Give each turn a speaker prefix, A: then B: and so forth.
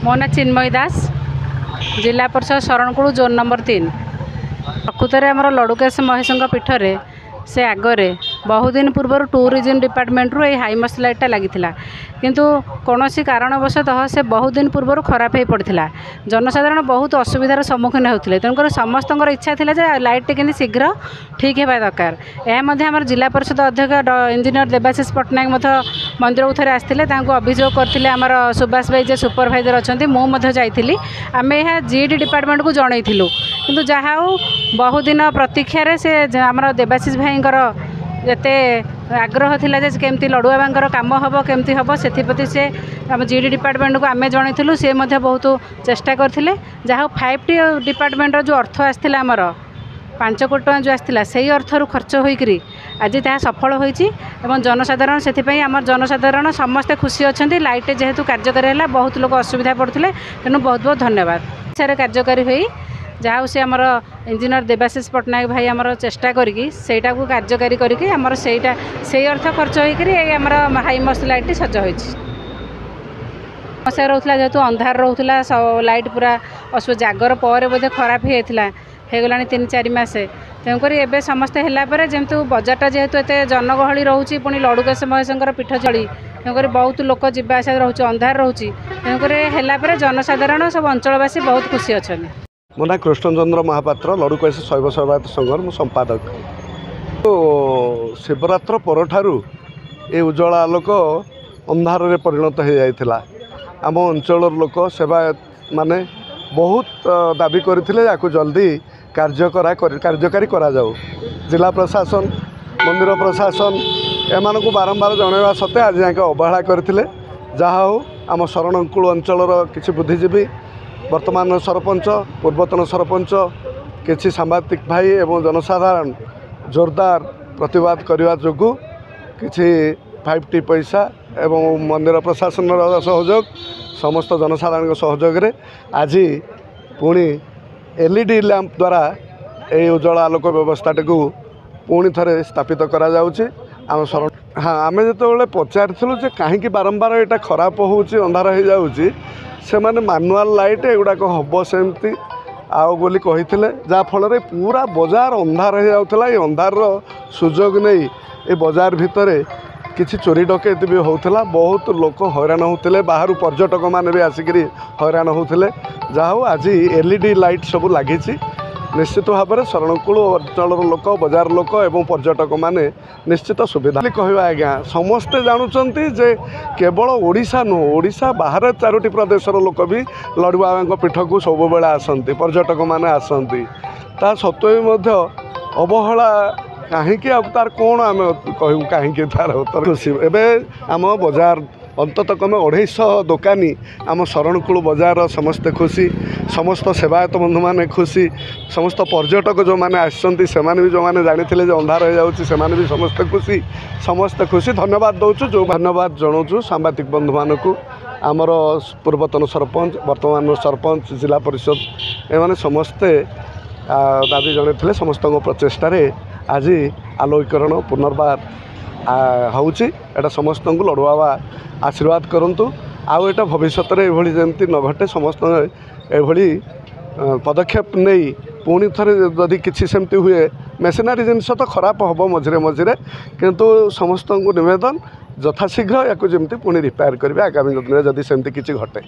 A: मो ना चिन्मयी दास जिला परिषद शरणकूल जोन नंबर 3 प्रकृत में आम लड़ुकेश महेश पीठर से आगरे बहुत दिन पूर्व टूरिज्म डिपार्टमेंट रू हाइमस लाइटा लगी किंतु कौन सी कारणवशतः से बहुत दिन पूर्व खराब हो पड़ा जनसाधारण बहुत असुविधार सम्मुखीन होते तेणुक समस्त इच्छा था लाइट टी शीघ्र ठीक है दरकार यह जिला परिषद अध्यक्ष इंजीनियर देवाशीष पट्टनायक मंदिर को थे आसते अभियोग करते आमर सुभाष भाई जे सुपरभाइजर अच्छा मुझे आम यह जीडी डिपार्टमेंट को जनईलु किंतु जहा बहुत दिन प्रतीक्षार से आमर देवाशीष भाई जिते आग्रह थिला जे केमती लड़ुआ बांकर काम हम केमती हम से से आम जीडी डिपार्टमेंट को आम जनईलु सी बहुत चेष्टा करते जहाँ 5T डिपार्टमेंट जो अर्थ आसाला आमर 5 कोटी टका जो आसाला से अर्थर खर्च होकर आज तक सफल होती जनसाधारण से आम जनसाधारण समस्ते खुशी अच्छा लाइट जेहेतु कार्यकारी है बहुत लोग असुविधा पड़ते तेणु बहुत बहुत धन्यवाद सारे कार्यकारी हुई जहाँ से आमर इंजीनियर देवाशीष पट्टनायक भाई आमर चेष्टा करी को कार्यकारी करके आमर से अर्थ खर्च होकर हाइमस लाइट सज हो समस्या रोला जेहेतु अंधार रोला लाइट पूरा जागर पर बोधे खराब होगला 3-4 मास तेणुक एवं समस्ते है जमी बजारटा जेहेतु एत जनगहली रोचे पुणी लड़ुकेश महेश पीठ चली तेणुक बहुत लोक जावास रोचे अंधार रोचे तेणुक है जनसाधारण सब अंचलवासी बहुत खुशी अच्छा
B: मो ना कृष्णचंद्र महापात्र लड़ुकेश शैव सेवायत संघर मु संपादक तो शिवरात्र परठारु ये उज्ज्वला आलोक अंधार रे परिणत हो जाइथिला आम अंचल लोक सेवायत माने बहुत दाबी करथिले याकु जल्दी कार्यकारी करा जाऊ जिला प्रशासन मंदिर प्रशासन एमान को बारंबार जनवा सत्ते आज जाके अवहेला करथिले जहा हो आम शरणकूल अंचलर किछि बुद्धिजीवी वर्तमान सरपंच पूर्वतन सरपंच किसी सांबादिक भाई एवं जनसाधारण जोरदार प्रतिवाद करने जोगु किसी 5T पैसा एवं मंदिर प्रशासन सहयोग समस्त जनसाधारण सहयोग आज पुणी LED लैंप द्वारा ये उज्ज्वला आलोक व्यवस्था को पुणी थे स्थापित करा जाउछि आम शरण हाँ आम जो पचारूँ कहीं बारंबार यहाँ खराब हो अंधार हो जाऊँगी से माने मैनुअल लाइट एगुड़ाक हम सेमती आओ बोली कही जहाँफल पूरा बजार अंधार हो जाऊला ये अंधार सुजोग नहीं ये बजार भितर किसी चोरी डकैती भी होता बहुत लोक हैरान होते बाहर पर्यटक मैंने भी आसिक हैरान होते जहाँ आज LED लाइट सब लगी निश्चित भाव में शरणकूल अंचल लोक बजार लोक एवं पर्यटक माने निश्चित सुविधा कहवा आज्ञा समस्ते जानुंट जे केवल ओडिशा नुह ओडिशा बाहर 4टी प्रदेशर लोक भी लड़ुआ पीठ को सब बेले आसती पर्यटक माने आसती ता सत्वे अवहेला कहीं तार कौन आम कहूँ कहीं तार उत्तर खुशी एवं आम बजार अंतत क्रमे 250 दुकानी आम शरणकूल बजार समस्ते खुशी समस्त सेवायत बंधु मैंने खुशी समस्त पर्यटक जो मैंने आसती से भी जो मैंने जानी जो अंधार हो जाऊँगी से भी समस्ते खुशी धन्यवाद दौचु जो धन्यवाद जनाऊँ सांबादिक बंधु मानक आमर पूर्वतन सरपंच वर्तमान सरपंच जिला परिषद एमाने समस्ते दाबी जन समस्त प्रचेषार आज आलोकीकरण पुनर्बार होटा समस्त को लड़ुआ आशीर्वाद करंतु आउ एटा भविष्य में जमती न घटे समस्त एभली पदक्षेप नहीं पुणी थे जदि किसी सेमती हुए मेसिनारी जिनस तो खराब हम मझे मझे किंतु समस्त को निवेदन यथाशीघ्र या जमी पुणी रिपेयर करेंगे आगामी दिन में जदि सेमती किसी घटे।